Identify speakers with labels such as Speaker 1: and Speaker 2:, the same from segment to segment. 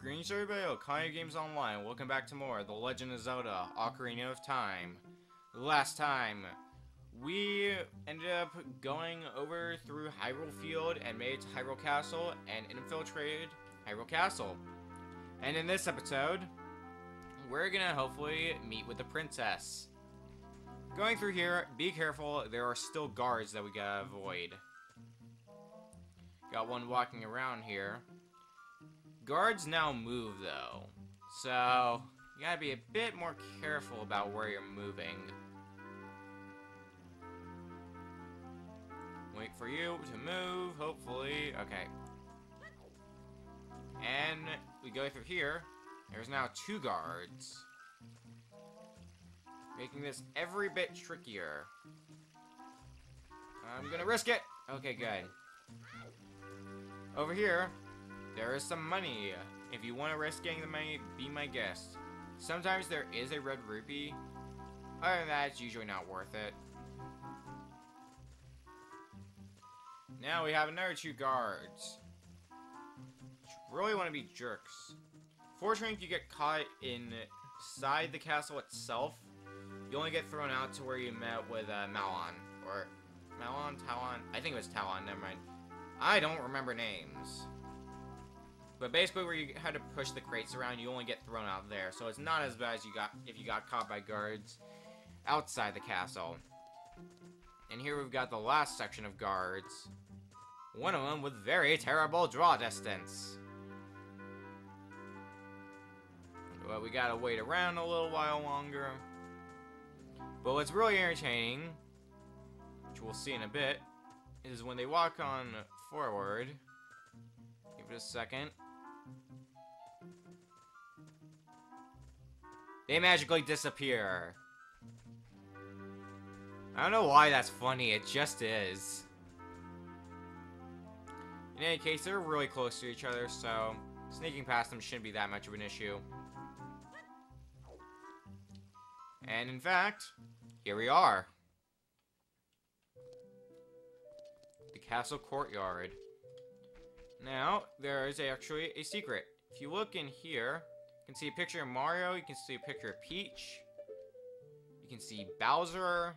Speaker 1: Greetings everybody, Ocarina Games Online. Welcome back to more The Legend of Zelda, Ocarina of Time. Last time, we ended up going over through Hyrule Field and made it to Hyrule Castle and infiltrated Hyrule Castle. And in this episode, we're gonna hopefully meet with the princess. Going through here, be careful, there are still guards that we gotta avoid. Got one walking around here. Guards now move, though, so you gotta be a bit more careful about where you're moving. Wait for you to move, hopefully. Okay. And we go through here. There's now 2 guards, making this every bit trickier. I'm gonna risk it. Okay, good. Over here, there is some money. If you want to risk getting the money, be my guest. Sometimes there is a red rupee. Other than that, it's usually not worth it. Now we have another 2 guards. Really want to be jerks. Fortunately, if you get caught inside the castle itself, you only get thrown out to where you met with Malon. Or Malon? Talon? I think it was Talon, never mind. I don't remember names. But basically, where you had to push the crates around, you only get thrown out there. So it's not as bad as if you got caught by guards outside the castle. And here we've got the last section of guards. One of them with very terrible draw distance. But we gotta wait around a little while longer. But what's really entertaining, which we'll see in a bit, is when they walk on forward. Give it a second. They magically disappear. I don't know why that's funny, it just is. In any case, they're really close to each other, so sneaking past them shouldn't be that much of an issue. And in fact, here we are. The castle courtyard. Now, there is actually a secret. If you look in here, you can see a picture of Mario, you can see a picture of Peach, you can see Bowser,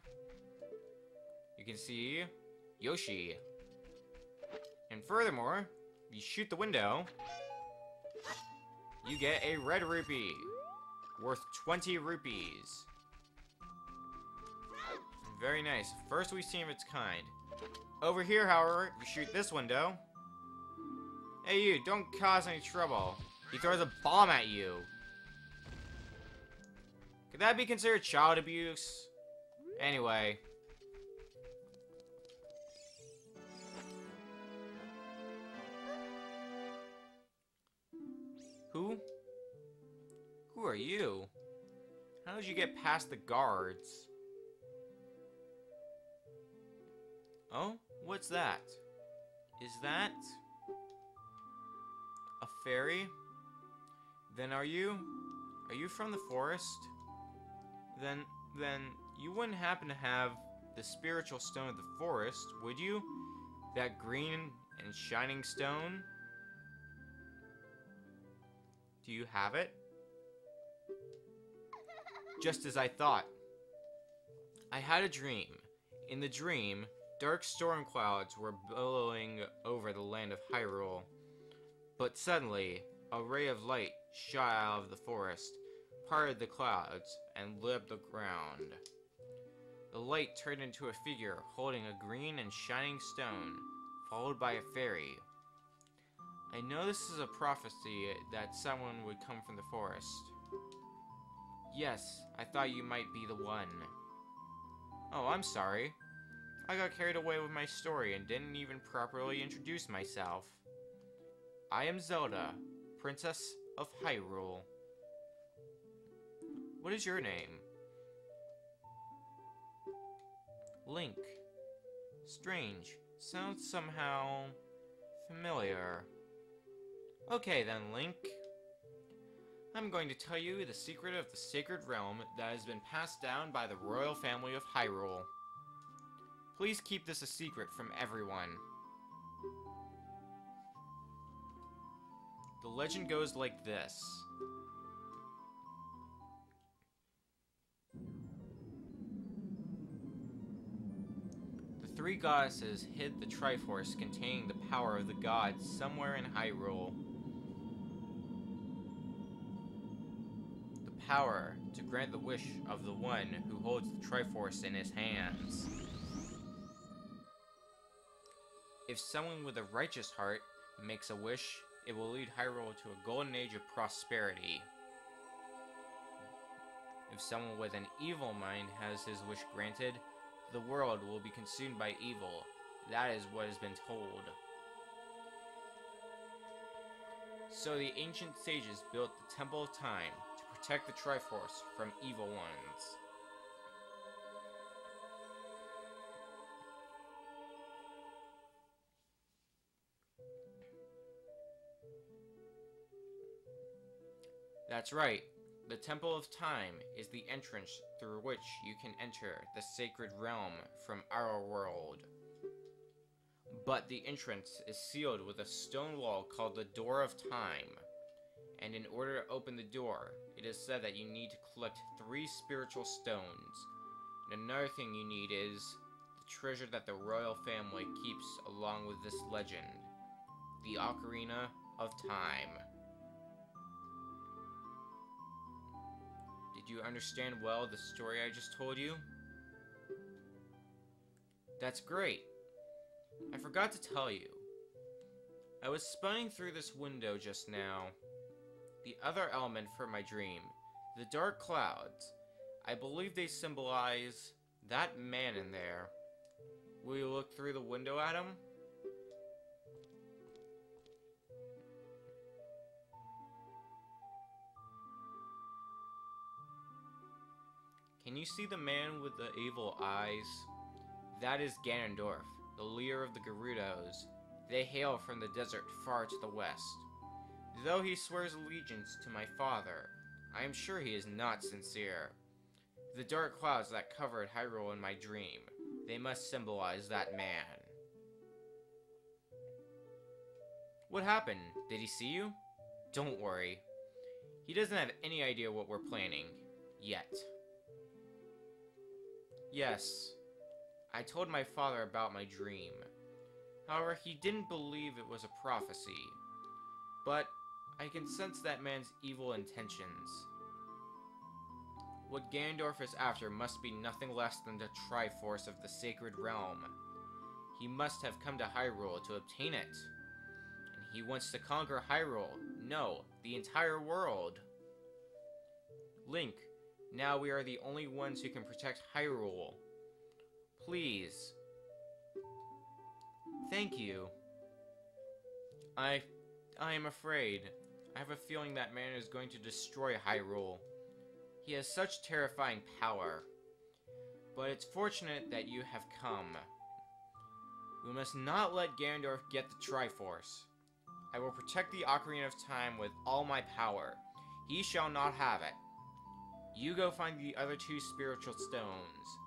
Speaker 1: you can see Yoshi. And furthermore, if you shoot the window, you get a red rupee, worth 20 rupees. Very nice. First we've seen of its kind. Over here, however, if you shoot this window, hey you, don't cause any trouble. He throws a bomb at you. Could that be considered child abuse? Anyway. Who? Who are you? How did you get past the guards? Oh? What's that? Is that a fairy? Then are you from the forest? Then you wouldn't happen to have the spiritual stone of the forest, would you? That green and shining stone? Do you have it? Just as I thought. I had a dream. In the dream, dark storm clouds were billowing over the land of Hyrule. But suddenly, a ray of light shot out of the forest, parted the clouds, and lit up the ground. The light turned into a figure holding a green and shining stone, followed by a fairy. I know this is a prophecy that someone would come from the forest. Yes, I thought you might be the one. Oh, I'm sorry. I got carried away with my story and didn't even properly introduce myself. I am Zelda, Princess of Hyrule. What is your name? Link. Strange. Sounds somehow familiar. Okay then, Link. I'm going to tell you the secret of the sacred realm that has been passed down by the royal family of Hyrule. Please keep this a secret from everyone. The legend goes like this. The three goddesses hid the Triforce containing the power of the gods somewhere in Hyrule. The power to grant the wish of the one who holds the Triforce in his hands. If someone with a righteous heart makes a wish, it will lead Hyrule to a golden age of prosperity. If someone with an evil mind has his wish granted, the world will be consumed by evil. That is what has been told. So the ancient sages built the Temple of Time to protect the Triforce from evil ones. That's right. The Temple of Time is the entrance through which you can enter the sacred realm from our world. But the entrance is sealed with a stone wall called the Door of Time. And in order to open the door, it is said that you need to collect 3 spiritual stones. And another thing you need is the treasure that the royal family keeps along with this legend. The Ocarina of Time. Did you understand well the story I just told you? That's great. I forgot to tell you. I was spying through this window just now. The other element for my dream, the dark clouds, I believe they symbolize that man in there. Will you look through the window at him? Can you see the man with the evil eyes? That is Ganondorf, the leader of the Gerudos. They hail from the desert far to the west. Though he swears allegiance to my father, I am sure he is not sincere. The dark clouds that covered Hyrule in my dream, they must symbolize that man. What happened? Did he see you? Don't worry. He doesn't have any idea what we're planning. Yet. Yes, I told my father about my dream. However, he didn't believe it was a prophecy. But I can sense that man's evil intentions. What Ganondorf is after must be nothing less than the Triforce of the Sacred Realm. He must have come to Hyrule to obtain it. And he wants to conquer Hyrule. No, the entire world. Link, now we are the only ones who can protect Hyrule. Please. Thank you. I am afraid. I have a feeling that man is going to destroy Hyrule. He has such terrifying power. But it's fortunate that you have come. We must not let Ganondorf get the Triforce. I will protect the Ocarina of Time with all my power. He shall not have it. You go find the other 2 spiritual stones.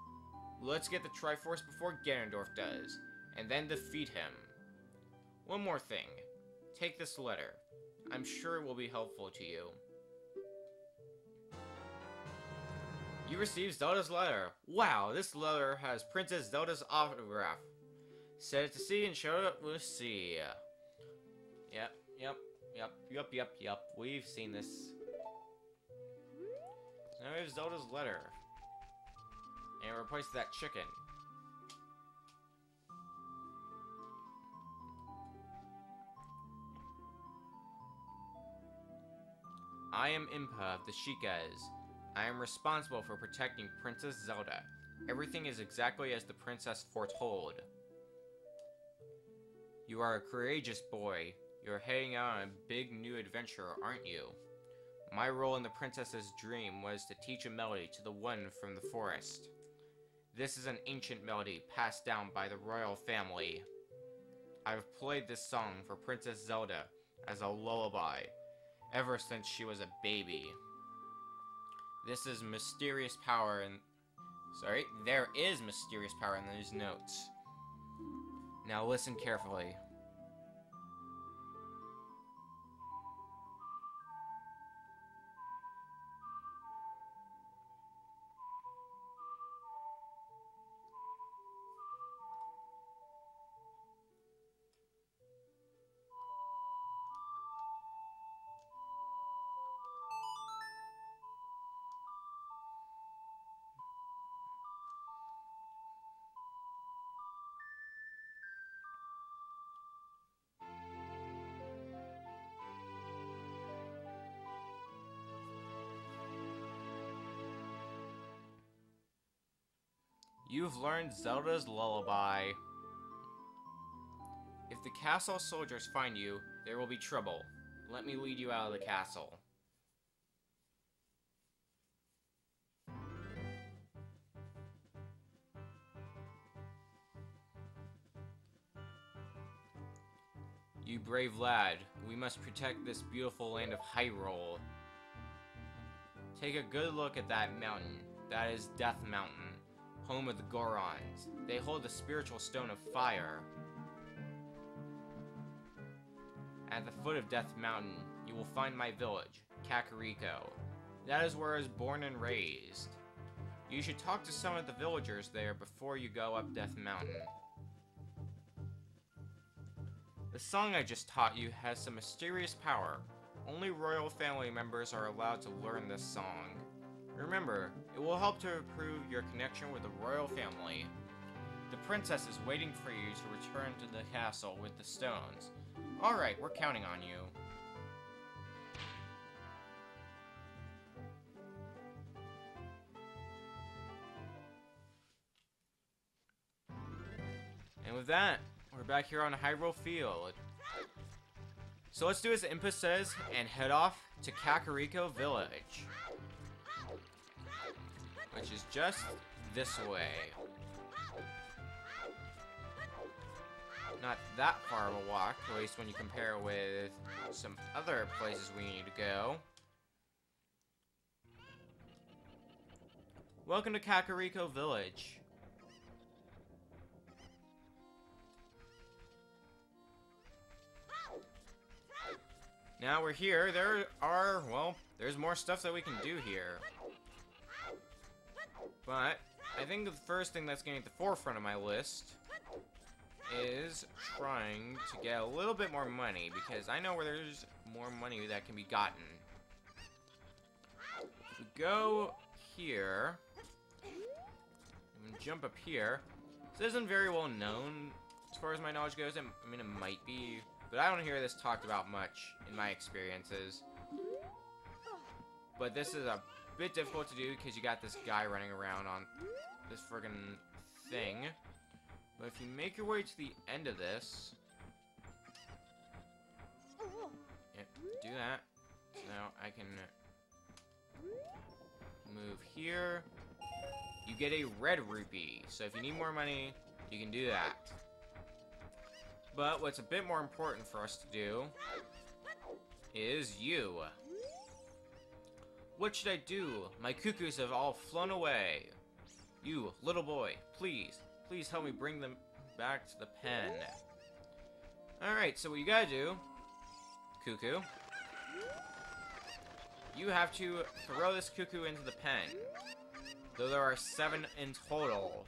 Speaker 1: Let's get the Triforce before Ganondorf does, and then defeat him. One more thing. Take this letter. I'm sure it will be helpful to you. You received Zelda's letter. Wow, this letter has Princess Zelda's autograph. Set it to C and show it with C. Yep. We've seen this. Now we have Zelda's letter. And replace that chicken. I am Impa of the Sheikahs. I am responsible for protecting Princess Zelda. Everything is exactly as the princess foretold. You are a courageous boy. You're heading out on a big new adventure, aren't you? My role in the princess's dream was to teach a melody to the one from the forest. This is an ancient melody passed down by the royal family. I've played this song for Princess Zelda as a lullaby ever since she was a baby. This is mysterious power in... Sorry, there is mysterious power in these notes. Now listen carefully. You've learned Zelda's lullaby. If the castle soldiers find you, there will be trouble. Let me lead you out of the castle. You brave lad, we must protect this beautiful land of Hyrule. Take a good look at that mountain. That is Death Mountain, home of the Gorons. They hold the spiritual stone of fire. At the foot of Death Mountain, you will find my village, Kakariko. That is where I was born and raised. You should talk to some of the villagers there before you go up Death Mountain. The song I just taught you has some mysterious power. Only royal family members are allowed to learn this song. Remember, it will help to improve your connection with the royal family. The princess is waiting for you to return to the castle with the stones. Alright, we're counting on you. And with that, we're back here on Hyrule Field. So let's do as Impa says and head off to Kakariko Village. Which is just this way. Not that far of a walk, at least when you compare it with some other places we need to go. Welcome to Kakariko Village. Now we're here, there's more stuff that we can do here. But I think the first thing that's getting at the forefront of my list is trying to get a little bit more money, because I know where there's more money that can be gotten. If we go here, and jump up here, this isn't very well known as far as my knowledge goes. I mean, it might be, but I don't hear this talked about much in my experiences. But this is a bit difficult to do because you got this guy running around on this friggin' thing. But if you make your way to the end of this, yep, do that. So now I can move here. You get a red rupee. So if you need more money, you can do that. But what's a bit more important for us to do is you. What should I do? My cuckoos have all flown away. You, little boy, please help me bring them back to the pen. Alright, so what you gotta do, cuckoo, you have to throw this cuckoo into the pen. Though there are 7 in total.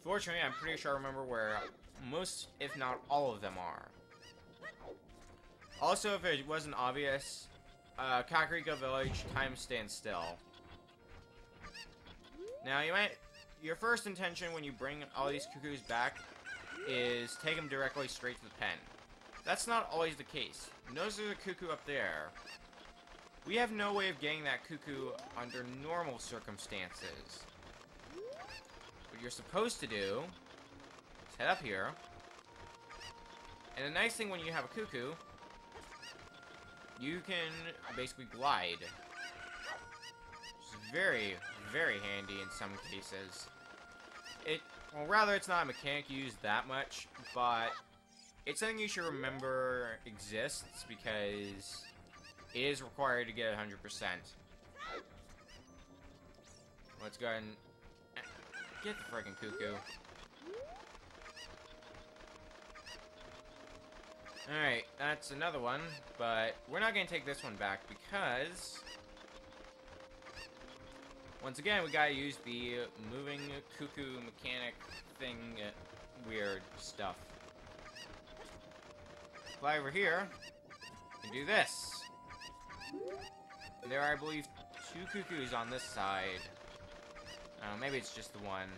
Speaker 1: Fortunately, I'm pretty sure I remember where most, if not all of them are. Also, if it wasn't obvious, Kakariko Village, time stands still. Now, your first intention when you bring all these cuckoos back is take them directly straight to the pen. That's not always the case. Notice there's a cuckoo up there. We have no way of getting that cuckoo under normal circumstances. What you're supposed to do is head up here. And the nice thing when you have a cuckoo, you can basically glide. Which is very, very handy in some cases. Well, rather it's not a mechanic you use that much, but it's something you should remember exists because it is required to get 100%. Let's go ahead and get the freaking cuckoo. Alright, that's another one, but we're not going to take this one back because once again, we gotta use the moving cuckoo mechanic thing, weird stuff. Fly over here, and do this. And there are, I believe, 2 cuckoos on this side. Maybe it's just the one.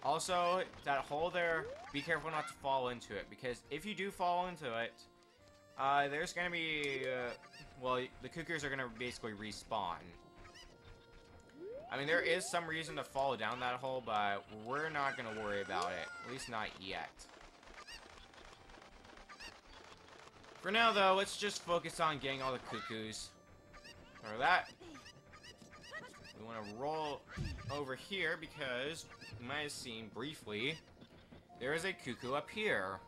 Speaker 1: Also, that hole there, be careful not to fall into it, because if you do fall into it, there's gonna be, well, the cuckoos are gonna basically respawn. I mean, there is some reason to fall down that hole, but we're not going to worry about it. At least not yet. For now, though, let's just focus on getting all the cuckoos. For that, we want to roll over here because you might have seen briefly, there is a cuckoo up here.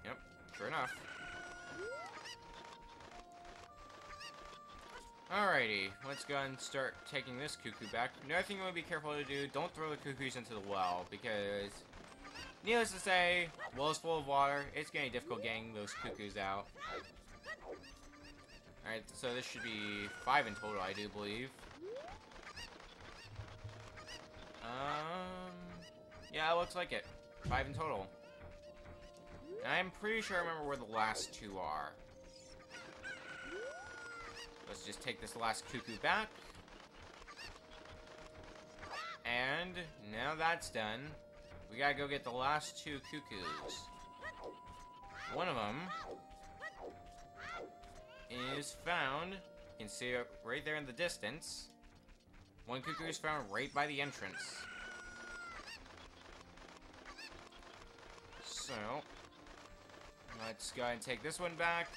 Speaker 1: Yep, sure enough. Alrighty, let's go and start taking this cuckoo back. Another thing you want to be careful to do, don't throw the cuckoos into the well, because, needless to say, well is full of water, it's getting difficult getting those cuckoos out. Alright, so this should be 5 in total, I do believe. Yeah, it looks like it. 5 in total. And I'm pretty sure I remember where the last 2 are. Let's just take this last cuckoo back. And now that's done, we gotta go get the last 2 cuckoos. One of them is found, you can see it right there in the distance. One cuckoo is found right by the entrance. So, let's go ahead and take this one back.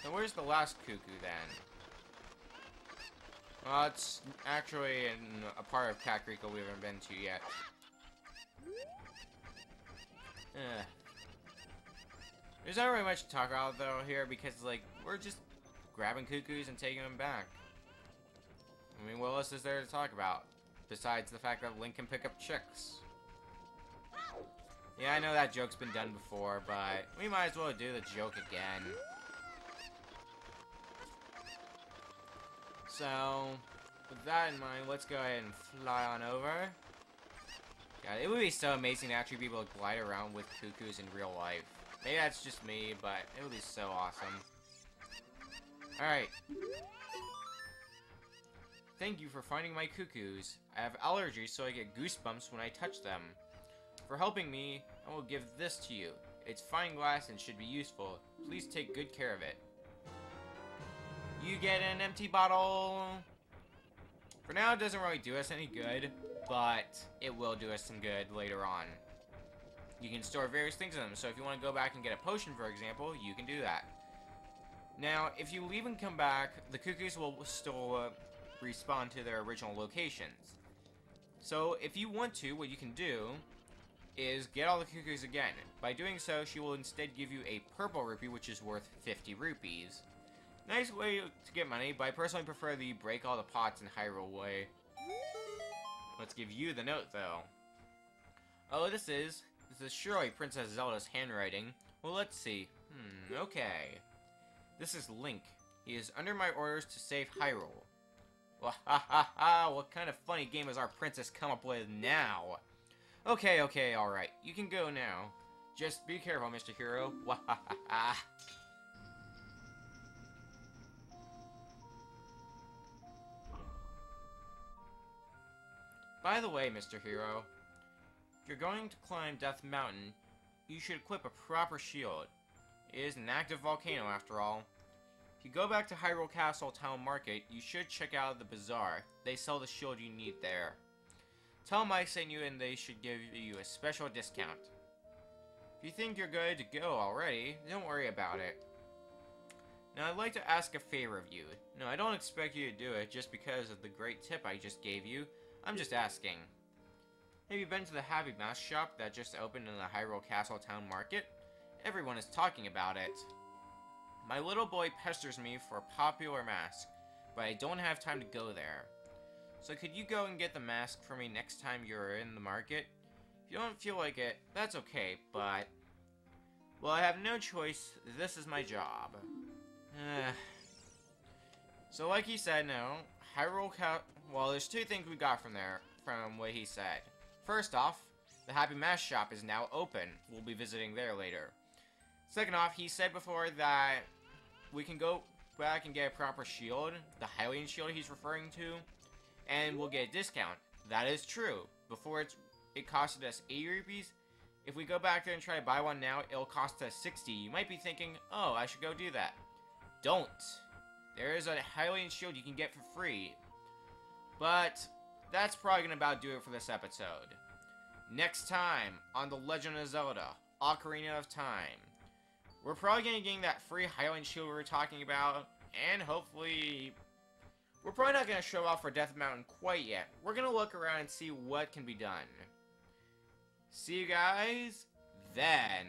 Speaker 1: So where's the last cuckoo then? Well, it's actually in a part of Kakariko we haven't been to yet. There's not really much to talk about though here because like we're just grabbing cuckoos and taking them back. I mean, what else is there to talk about besides the fact that Link can pick up chicks? Yeah, I know that joke's been done before, but we might as well do the joke again. So, with that in mind, let's go ahead and fly on over. God, it would be so amazing to actually be able to glide around with cuckoos in real life. Maybe that's just me, but it would be so awesome. Alright. Thank you for finding my cuckoos. I have allergies, so I get goosebumps when I touch them. For helping me, I will give this to you. It's fine glass and should be useful. Please take good care of it. You get an empty bottle. For now, it doesn't really do us any good, but it will do us some good later on. You can store various things in them, so if you want to go back and get a potion, for example, you can do that. Now, if you leave and come back, the cuckoos will still respawn to their original locations. So, if you want to, what you can do is get all the cuckoos again. By doing so, she will instead give you a purple rupee, which is worth 50 rupees. Nice way to get money, but I personally prefer the break all the pots in Hyrule way. Let's give you the note, though. Oh, this is surely Princess Zelda's handwriting. Well, let's see. Okay. This is Link. He is under my orders to save Hyrule. Well, ha ha ha, what kind of funny game has our princess come up with now? Okay, alright. You can go now. Just be careful, Mr. Hero. Wah ha ha ha. By the way, Mr. Hero, if you're going to climb Death Mountain, you should equip a proper shield. It is an active volcano, after all. If you go back to Hyrule Castle Town Market, you should check out the bazaar. They sell the shield you need there. Tell them I sent you and they should give you a special discount. If you think you're good to go already, don't worry about it. Now, I'd like to ask a favor of you. No, I don't expect you to do it just because of the great tip I just gave you. I'm just asking. Have you been to the Happy Mask shop that just opened in the Hyrule Castle Town Market? Everyone is talking about it. My little boy pesters me for a popular mask, but I don't have time to go there. So could you go and get the mask for me next time you're in the market? If you don't feel like it, that's okay, but... well, I have no choice. This is my job. So like he said, no, well, there's 2 things we got from what he said. First off, the Happy Mask shop is now open. We'll be visiting there later. Second off, he said before that we can go back and get a proper shield, the Hylian shield he's referring to, and we'll get a discount. That is true. Before it costed us 80 rupees. If we go back there and try to buy one now, it'll cost us 60. You might be thinking, oh, I should go do that. Don't. There is a Hylian shield you can get for free. But that's probably going to about do it for this episode. Next time on The Legend of Zelda, Ocarina of Time, we're probably going to be getting that free Hylian shield we were talking about, and hopefully... We're probably not going to show off for Death Mountain quite yet. We're going to look around and see what can be done. See you guys then.